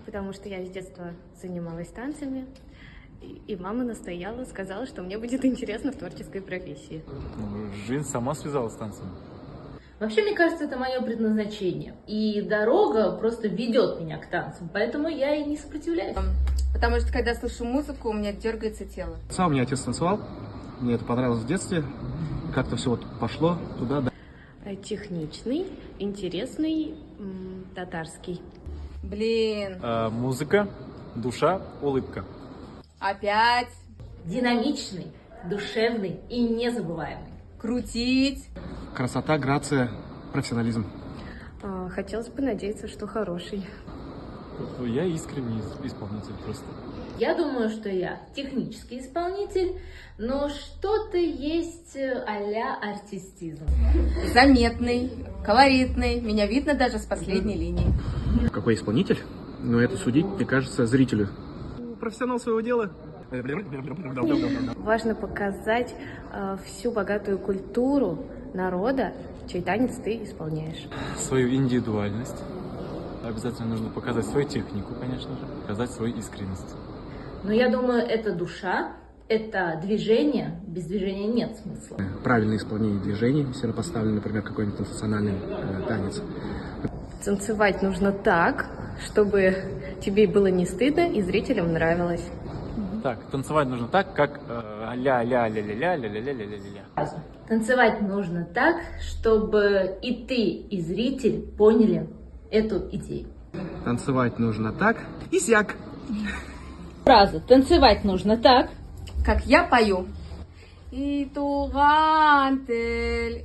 потому что я с детства занималась танцами, и мама настояла, сказала, что мне будет интересно в творческой профессии. Жизнь сама связалась с танцами. Вообще, мне кажется, это мое предназначение. И дорога просто ведет меня к танцам, поэтому я и не сопротивляюсь. Потому что, когда слышу музыку, у меня дергается тело. У меня отец танцевал, мне это понравилось в детстве. Как-то все вот пошло туда, да. Техничный, интересный, татарский. Блин, Музыка, душа, улыбка. опять Динамичный, душевный и незабываемый. крутить. Красота, грация, профессионализм. Хотелось бы надеяться, что хороший. Я искренний исполнитель просто. Я думаю, что я технический исполнитель, но что-то есть а-ля артистизм. Заметный, колоритный. Меня видно даже с последней линии. Какой исполнитель? Но это судить, мне кажется, зрителю. Профессионал своего дела. Важно показать всю богатую культуру народа, чей танец ты исполняешь. Свою индивидуальность. Обязательно нужно показать свою технику, конечно же. Показать свою искренность. Но я думаю, это душа, это движение. Без движения нет смысла. Правильное исполнение движений, если она поставлена, например, какой-нибудь национальный танец. Танцевать нужно так, чтобы тебе было не стыдно и зрителям нравилось. Так, танцевать нужно так, как ля-ля-ля-ля-ля-ля-ля-ля-ля-ля-ля. Танцевать нужно так, чтобы и ты, и зритель поняли эту идею. Танцевать нужно так и сяк. Фраза «танцевать нужно так». Как я пою. И тугантель.